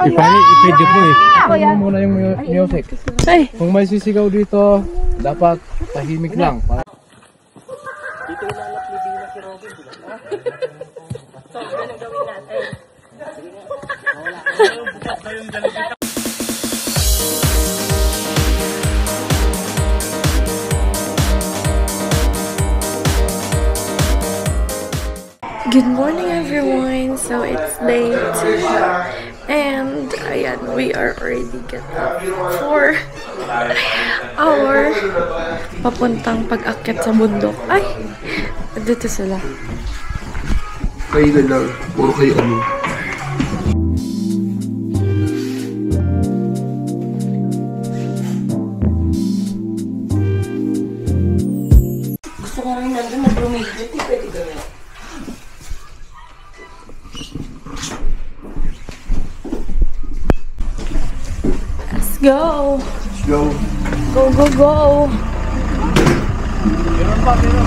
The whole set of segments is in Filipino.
Ipwede po eh. Tingnan muna yung music. Kung may sisigaw dito, dapat tahimik lang. Dito lalapligin na si Robin. So, ganun gawin natin. Good morning everyone! So it's day 2 and ayan, we are already get up for our papuntang pag-akyat sa bundok. Ay! Dito sila. Kayo na lang. Puro kayo ano. Gusto ko rin nandun nag-rumigit. Pwede gawin. Go! Let's go! Go, go, go! Meron pa, meron.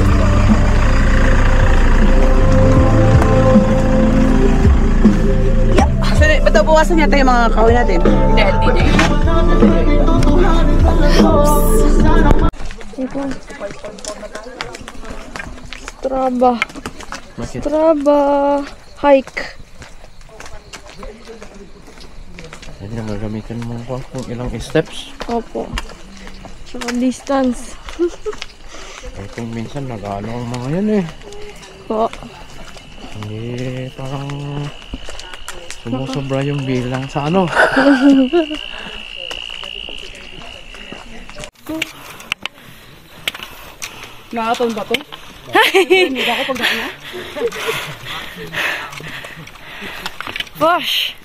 Yeah. Sorry, ba't buwasan yata yung mga kawin natin? Hindi. Strava. Strava. Hike. Hindi na gagamitin mo ko kung ilang steps. Opo. Tsaka distance. Eh kung minsan nag-ano ang mga yan eh. Po. Hindi parang sumusobra yung bilang sa ano. Nakakataon ba ito? Hindi ako pagdaan na? Push!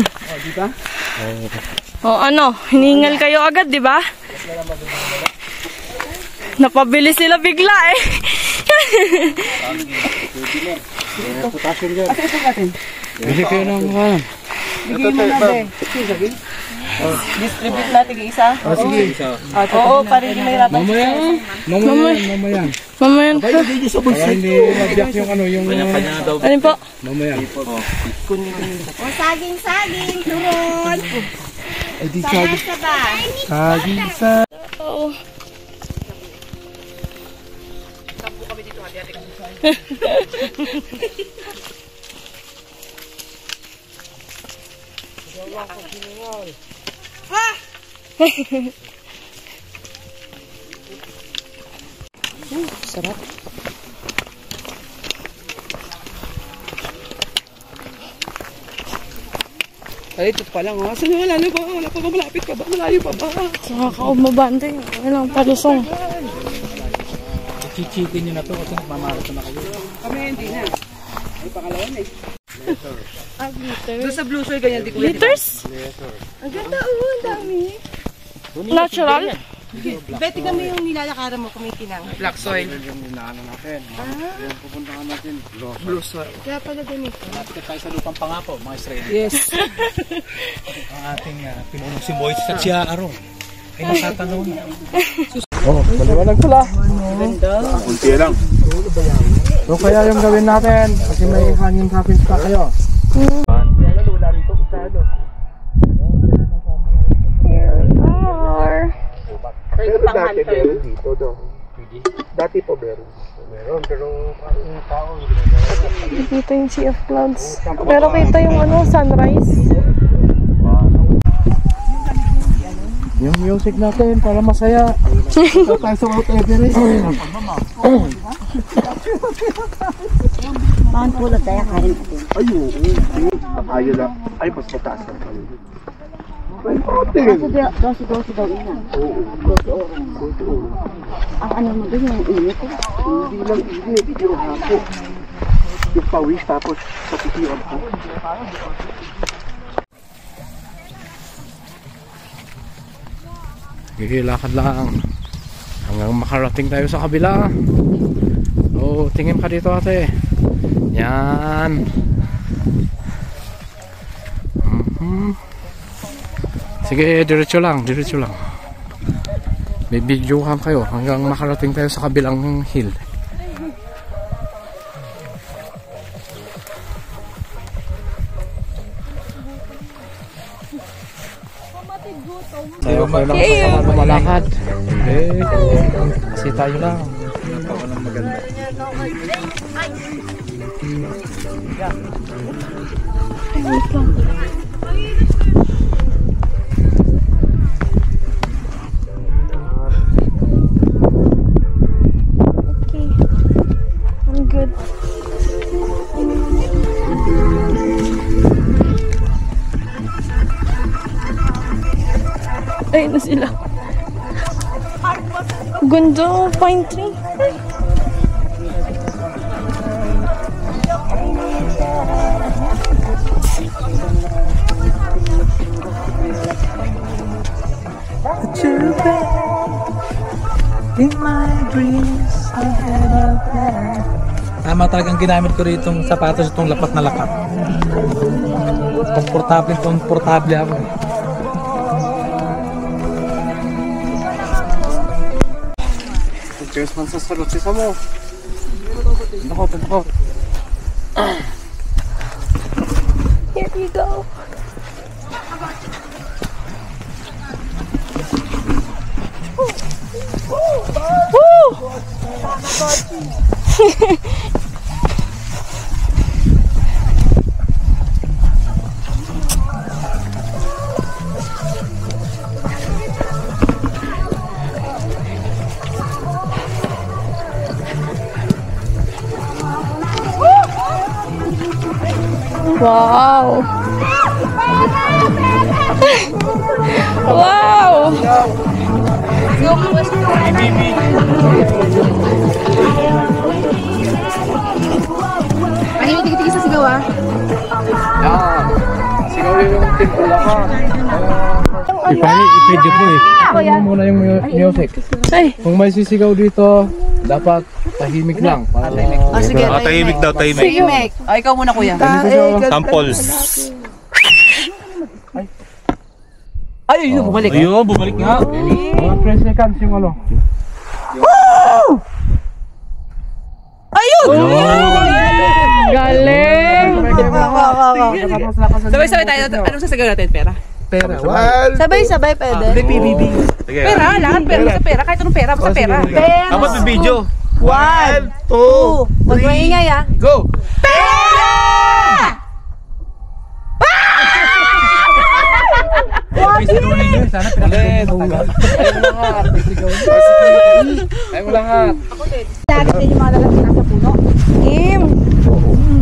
Oh, diba? O ano, hiningal kayo agad, di ba? Napabili sila bigla eh. Bili kayo ng mga. Bigay mo na be. Distribute natin isa. Sige. Oo, para hindi mahirapan. Mamaya. Mamaya po. Para hindi mabyak yung ano, yung... Alin po? Mamaya. O saging, turon. Saging sa... Oo. Sampu kami dito, hati-hati kami. Sarap. Ay, ito pa lang. Saan yung wala na ba? Wala pa ba? Malapit ka ba? Malayo pa ba? Saka kaumabante. Walang palusong. Chichikin nyo na to kasi mamarato na kayo. Kami hindi na. Ay, pangalawan eh. Glitter. Doon sa blue soy, ganyan. Glitters? Ang ganda, ang dami. Natural? Beti kami yung nilalakaran mo kumikinang. Black soil. Yung inaano natin. Yung pupuntahan natin. Blue soil. Kaya pala ganito. Malapit tayo sa lupang pangako, mga Israeli. Yes. Ang ating pinunong si Moises at siya Aaron ay natatanaw na. Oh, maliwanag pala. Ganda. Kunti lang. So kaya yung gawin natin, kasi may hangin kapins pa kayo. Wala rito, usado. Pero dati meron dito daw. Dati pa meron. Meron, pero yung tao Dito yung Sea of Clouds. Pero kita yung ano, sunrise. yung music natin para masaya. Ito tayo sa Mount Everest. Paano pulot tayo kain natin? Ayaw lang. Ay, mas mataas lang kami. Ay, Dosi daw ina. oo. 12 oras. Ang ano mo doon yung init ko. Hindi lang init, yung hapo. Yung pawis tapos sa titiwan ko. Gigilakad lang hanggang makarating tayo sa kabila. So, tingin ka dito ate. Yan. Sige, diretso lang. May videohan kayo hanggang makarating tayo sa kabilang hill. May mga kasama lumalakad. Eh, kasi tayo lang. Walang maganda. Okay. I'm good. Ayun na sila. Ganda, pine tree. Tama talagang ginamit ko rito itong sapatos, itong lapat na lapat. Komportable ako. Cheers man sa salot si Samo. Nako. Here you go. Wow. Wow. Ay, hindi tigil sa sigaw ah. Yan. Sigaw yung timpulakan. I-video po eh. Ano muna yung music. Ay. Kung may sisigaw dito, dapat tahimik lang. Oh, sige. Tahimik daw, tahimik. Tahimik. Oh, ikaw muna kuya. Samples. Ay, yun, bumalik. Ayun, bumalik nga. Mga 3 seconds yung ano. Ayun! Galing. Sabay-sabay tayo. Anong sasagaw natin? Pera? Pera. Sabay-sabay pwede. PBB. Sige. Pera, lahat pera. Basta pera. Kahit anong pera, basta pera. Dapat may video. 1, 2, huwag maingay ah. Go! May sinunay nyo, sana pinakatagal. Ayaw mo lahat. Lagi din yung mga lalaki nasa puno. Kim.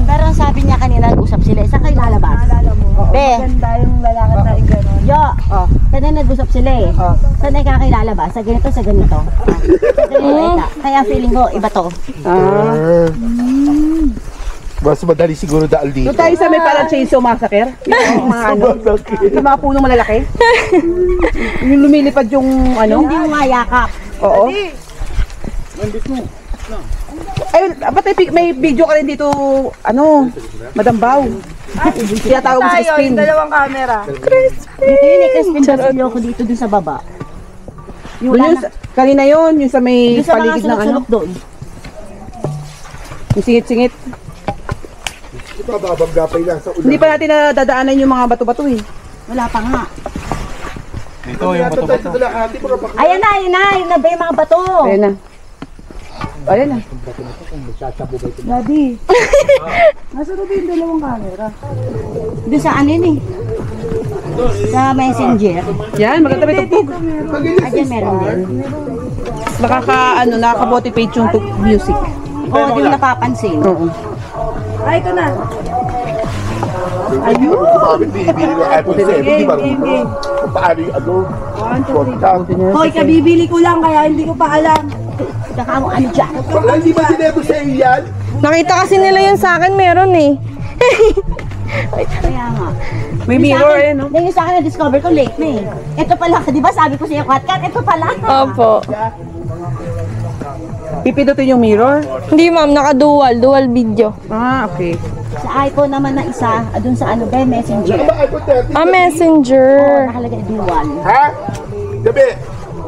Pero ang sabi niya kanina, nag-usap sila. Saan kayo lalabas? Be. Maganda yung lalaki na yung gano'n. Yo. Kanina nag-usap sila eh. Saan kayo kakilalabas? Sa ganito, sa ganito. Sa ganito. Kaya feeling ko, iba to. Mas madali siguro dahil dito. Doon tayo sa may parang chainsaw massacre. Yung mga ano, yung mga punong malalaki. Yung lumilipad yung ano. Hindi mo mayakap. Oo. Ay, ba't may video ka rin dito, ano, Madambaw. Kaya tawag mo sa Crispin. Dito yun eh, Crispin Basilio ko dito dun sa baba. Yung Yun, kanina yun, yung sa may Yung sa mga paligid ng ano. sulok-sulok doon. Yung singit-singit. Ito, babagapay lang sa ulan. Hindi pa natin nadadaanan yung mga bato-bato eh. Wala pa nga. Ito yung bato-bato. Ayan na, yun na ba yung mga bato? Ayan na. Ayan na. Daddy. Nasa na ba yung dalawang camera? Doon sa ano yun eh. Sa messenger. Yan, maganda may tugtog. Ayan meron din. Nakaka-bote page yung music. Oo, di mo napapansin. Oo. Ay, ito na. Ayun! Kumamit, bibili ng iPhone 7, di ba? Paano yung ano? Hoy, kabibili ko lang kaya hindi ko pa alam. Baka mo ano dyan. Hindi ba sineto sa iyo yan? Nakita kasi nila yun sa akin, meron eh. Kaya nga. May mirror eh, no? Yung sa akin na-discover ko late na eh. Ito pala, di ba sabi ko sa iyo, Katkat, ito pala. Opo. Pipindutin yung mirror. Hindi ma'am, dual video. Ah, okay. Sa iPhone naman na isa, dun sa ano ba, messenger. Ano ba iPhone 13? Messenger. Nakalagay dual. Ha? Gabi,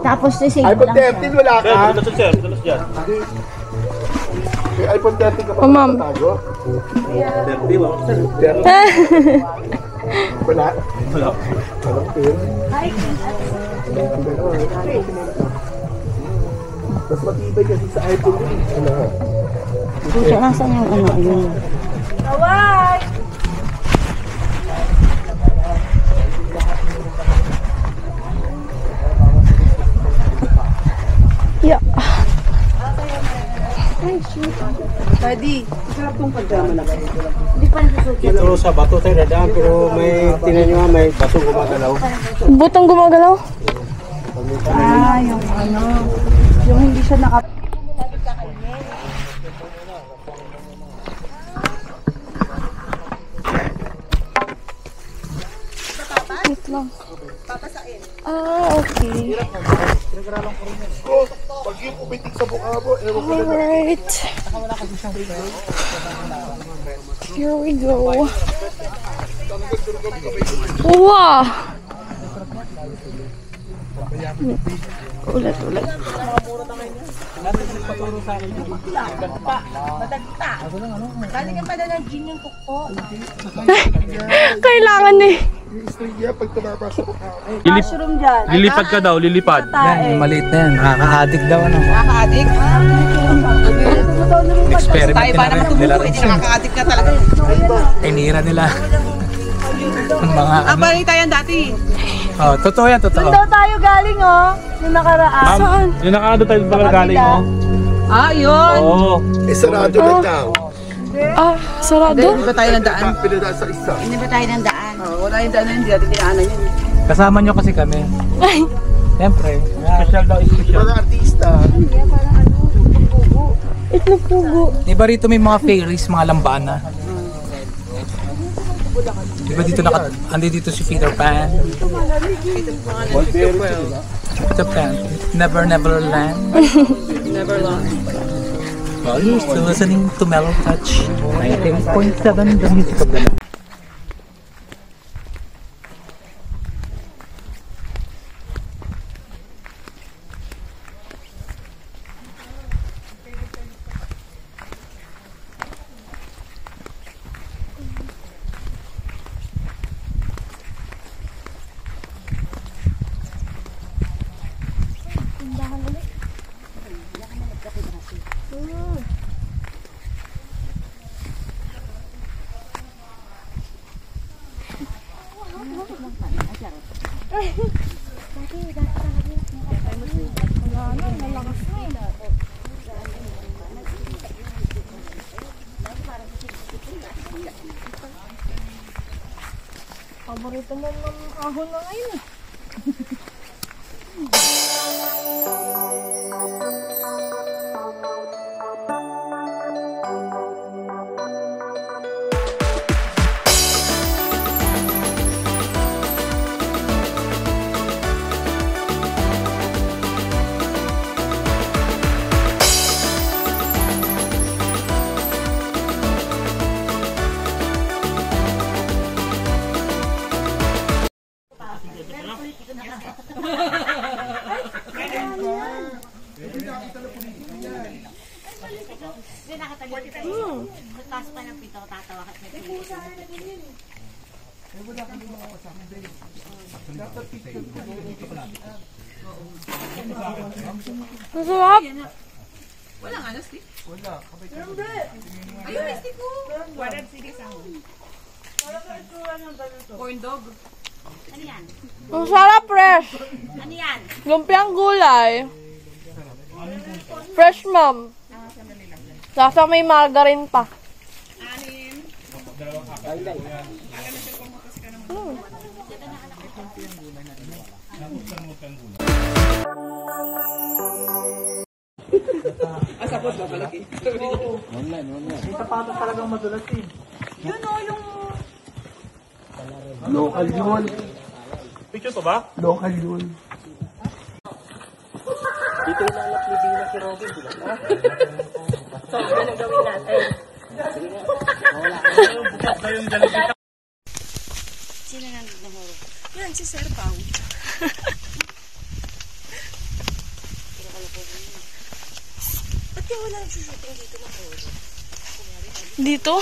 Tapos sisave mo iPhone lang siya. 13 wala ka? Sir, tulos dyan. May iPhone 13 ka pa Oh, ma'am. tago? 30 ba? Wala? Wala. Mas matibay kasi sa iPhone yun. Pusa, nasaan yung ano, ayun. Yeah. Daddy, sarap tong pagdama na ba? Dito sa bato tayo dadaan pero may tinan nyo may bato gumagalaw. Butong gumagalaw? Ah, yung ano, yung hindi siya naka... Wait lang. Ah, okay. Pag yung umitik sa mukha mo, ewan ko na. Alright. Here we go. Wow! Ulit. Kailangan eh. Yung istorya, pag tumama sa mukha mo. Mushroom dyan. Lilipad ka daw, lilipad. Yan, maliit na yan. Nakaka-addict daw ano. Nakaka-addict? Experiment Tayo ba naman nila tumubo? rin. Hindi nakaka-addict ka talaga. Tinira nila. Ang mga Ah, balita yan dati. Oh, totoo yan, totoo. Doon tayo galing oh. Yung nakaraan. Saan? Yung nakaano tayo pala galing mo? Ah, yun. Oo. Eh, sarado na daw. Ah, sarado? Hindi ba tayo ng daan? Pinadaan sa isa. Hindi ba tayo ng daan? Oh, wala yung daan na hindi natin tinaanan yun. Kasama nyo kasi kami. Ay, Siyempre. Special daw, special. Mga artista. itlog pugo. Di ba rito may mga fairies, mga lambana? Di ba dito andi dito si Peter Pan? Peter Pan. Never Land. Never long. Well, you're still listening to Mellow Touch 19.7, the music of the night. Paborito mo ng ahon na ngayon eh. Taas pa ng pito, tatawa ka. Masarap. Wala nga na stick. Wala. Ayun, may stick ko. Wala stick sa ako. Corn dog. Ano yan? Ang sarap, fresh. Ano yan? Lumpiang gulay. Fresh, ma'am. Sasa may margarine pa. Asapot ba malaki? May sapatos talagang madulas eh. Yun o, yung... Local yun. Picture to ba? Local yun. Dito ilalap ni Dina si Robin, di ba? So, yan ang gawin natin. Sino nandun na huro? Yan, si Sir Pao. Ba't yung wala nagsishooting dito ng huro? Dito?